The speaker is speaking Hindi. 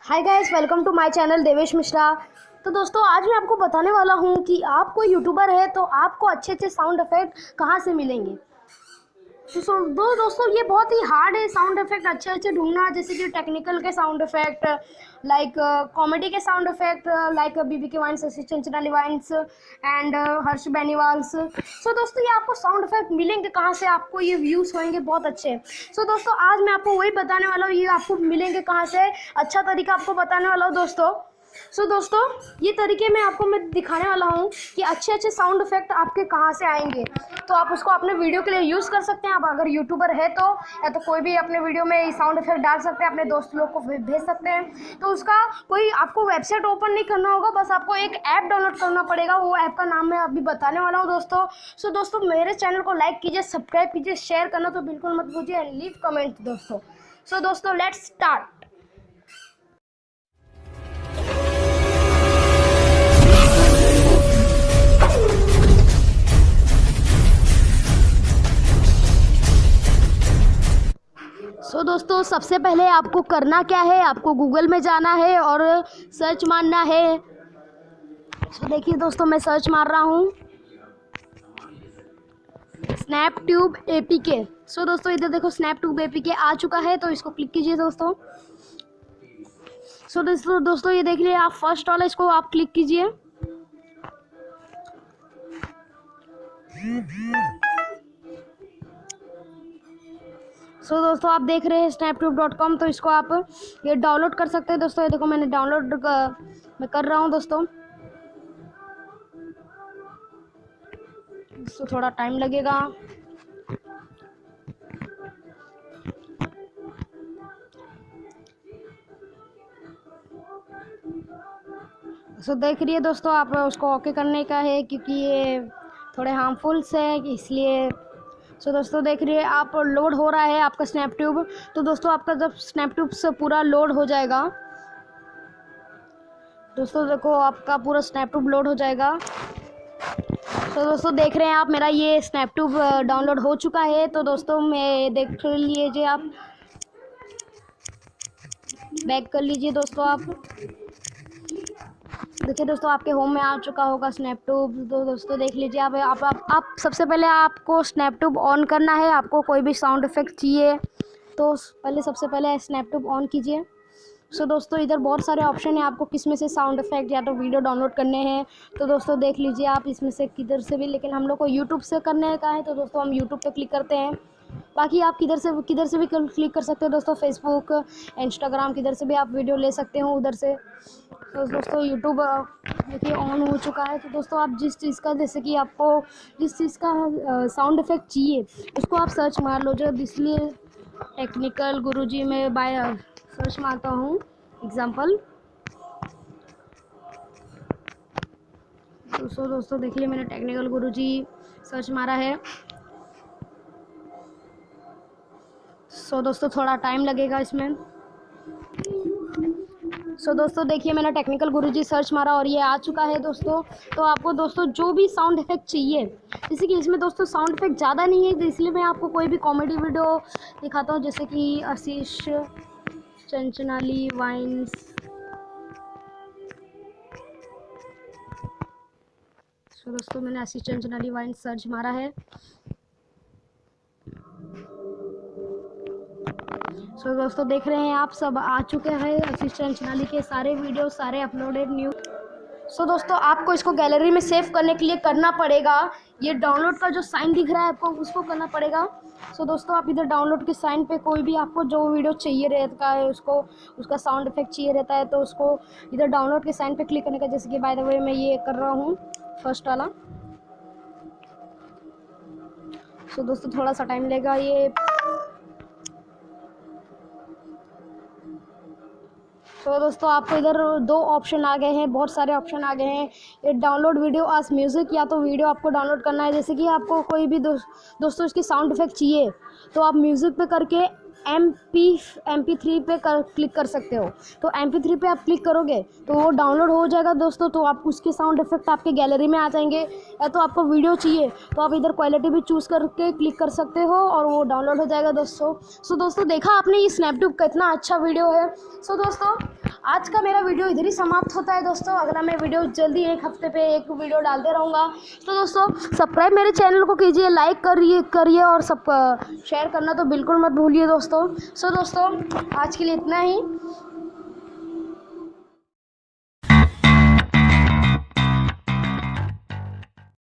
Hi guys, welcome to my channel Devesh Mishra. तो दोस्तों, आज मैं आपको बताने वाला हूँ कि आप कोई यूट्यूबर है तो आपको अच्छे अच्छे साउंड इफेक्ट कहाँ से मिलेंगे। दोस्तों, ये बहुत ही हार्ड है साउंड इफेक्ट अच्छे अच्छे ढूंढना, जैसे कि टेक्निकल के साउंड इफेक्ट, लाइक कॉमेडी के साउंड इफेक्ट, लाइक बीबी के वाइन्स, चंचनाली वाइन्स एंड हर्ष बेनीवाल्स। सो दोस्तों, ये आपको साउंड इफेक्ट मिलेंगे कहाँ से, आपको ये व्यूज़ होंगे बहुत अच्छे। सो दोस्तों, आज मैं आपको वही बताने वाला हूँ, ये आपको मिलेंगे कहाँ से, अच्छा तरीका आपको बताने वाला हूँ दोस्तों। दोस्तों, ये तरीके में आपको मैं दिखाने वाला हूँ कि अच्छे अच्छे साउंड इफेक्ट आपके कहाँ से आएंगे। तो आप उसको अपने वीडियो के लिए यूज़ कर सकते हैं। आप अगर यूट्यूबर है तो, या तो कोई भी अपने वीडियो में साउंड इफेक्ट डाल सकते हैं, अपने दोस्त लोग को भेज सकते हैं। तो उसका कोई आपको वेबसाइट ओपन नहीं करना होगा, बस आपको एक ऐप डाउनलोड करना पड़ेगा। वो ऐप का नाम मैं अभी बताने वाला हूँ दोस्तों। दोस्तों, मेरे चैनल को लाइक कीजिए, सब्सक्राइब कीजिए, शेयर करना तो बिल्कुल मत भूलिए एंड लीव कमेंट दोस्तों। दोस्तों, लेट्स स्टार्ट। दोस्तों, सबसे पहले आपको करना क्या है, आपको गूगल में जाना है और सर्च मारना है। देखिए दोस्तों, मैं सर्च मार रहा हूँ स्नैपट्यूब एपीके। दोस्तों, इधर देखो स्नैपट्यूब एपीके आ चुका है, तो इसको क्लिक कीजिए दोस्तों। दोस्तों ये देख लीजिए, आप फर्स्ट वाला इसको आप क्लिक कीजिए। दोस्तों, आप देख रहे हैं snaptube.com, तो इसको आप ये डाउनलोड कर सकते हैं दोस्तों। ये देखो, मैंने डाउनलोड मैं कर रहा हूँ दोस्तों। थोड़ा टाइम लगेगा। देख रही है दोस्तों, आप उसको ओके करने का है, क्योंकि ये थोड़े हार्मफुल्स है इसलिए। दोस्तों देख रही है, आप लोड हो रहा है आपका स्नैपट्यूब। तो दोस्तों, आपका जब स्नैपट्यूब से पूरा लोड हो जाएगा दोस्तों, देखो आपका पूरा स्नैपट्यूब लोड हो जाएगा। दोस्तों देख रहे हैं आप, मेरा ये स्नैपट्यूब डाउनलोड हो चुका है। तो दोस्तों, मैं देख लीजिए, आप बैक कर लीजिए दोस्तों। आप देखिए दोस्तों, आपके होम में आ चुका होगा स्नैपट्यूब। तो दोस्तों देख लीजिए, आप सबसे पहले आपको स्नैपट्यूब ऑन करना है। आपको कोई भी साउंड इफेक्ट चाहिए तो सबसे पहले स्नैपट्यूब ऑन कीजिए। दोस्तों, इधर बहुत सारे ऑप्शन है, आपको किस में से साउंड इफेक्ट या तो वीडियो डाउनलोड करने हैं। तो दोस्तों देख लीजिए, आप इसमें से किधर से भी, लेकिन हम लोग को यूट्यूब से करने का है, तो दोस्तों हम यूट्यूब पे क्लिक करते हैं। बाकी आप किधर से भी क्लिक कर सकते हो दोस्तों। फेसबुक, इंस्टाग्राम, किधर से भी आप वीडियो ले सकते हो उधर से। तो दोस्तों, यूट्यूब देखिए ऑन हो चुका है। तो दोस्तों, आप जिस चीज़ का, जैसे कि आपको जिस चीज़ का साउंड इफेक्ट चाहिए उसको आप सर्च मार लो। जो इसलिए टेक्निकल गुरुजी में बाय सर्च मारता हूँ एग्जाम्पल। दोस्तों देख लिया, मैंने टेक्निकल गुरुजी सर्च मारा है। दोस्तों, थोड़ा टाइम लगेगा इसमें। दोस्तों देखिए, मैंने टेक्निकल गुरुजी सर्च मारा और ये आ चुका है दोस्तों। तो आपको दोस्तों जो भी साउंड इफेक्ट चाहिए, जैसे कि इसमें दोस्तों साउंड इफेक्ट ज़्यादा नहीं है, तो इसलिए मैं आपको कोई भी कॉमेडी वीडियो दिखाता हूँ, जैसे कि आशीष चंचनाली वाइन्स। दोस्तों, मैंने आशीष चंचनाली वाइन्स सर्च मारा है। दोस्तों देख रहे हैं आप, सब आ चुके हैं आशीष चंचनाली के सारे वीडियो, सारे अपलोडेड न्यू। दोस्तों, आपको इसको गैलरी में सेव करने के लिए करना पड़ेगा, ये डाउनलोड का जो साइन दिख रहा है आपको उसको करना पड़ेगा। दोस्तों, आप इधर डाउनलोड के साइन पे कोई भी आपको जो वीडियो चाहिए रहता है, उसका साउंड इफेक्ट चाहिए रहता है, तो उसको इधर डाउनलोड के साइन पे क्लिक करने का। जैसे कि बाय द वे मैं ये कर रहा हूँ फर्स्ट वाला। दोस्तों, थोड़ा सा टाइम लेगा ये। दोस्तों, आपको इधर दो ऑप्शन आ गए हैं, बहुत सारे ऑप्शन आ गए हैं। ये डाउनलोड वीडियो एज म्यूज़िक, या तो वीडियो आपको डाउनलोड करना है, जैसे कि आपको कोई भी दोस्तों इसकी साउंड इफेक्ट चाहिए तो आप म्यूज़िक पे करके MP3 पे क्लिक कर सकते हो। तो MP3 पे आप क्लिक करोगे तो वो डाउनलोड हो जाएगा दोस्तों। तो आप उसके साउंड इफेक्ट आपके गैलरी में आ जाएंगे, या तो आपको वीडियो चाहिए तो आप इधर क्वालिटी भी चूज़ करके क्लिक कर सकते हो और वो डाउनलोड हो जाएगा दोस्तों। सो दोस्तों देखा आपने ये स्नैपट्यूब कितना अच्छा वीडियो है। सो दोस्तों आज का मेरा वीडियो इधर ही समाप्त होता है दोस्तों। अगला मैं वीडियो जल्दी एक हफ्ते पे एक वीडियो डालते रहूँगा। तो दोस्तों सब्सक्राइब मेरे चैनल को कीजिए, लाइक करिए और सब शेयर करना तो बिल्कुल मत भूलिए दोस्तों। सो दोस्तों आज के लिए इतना ही।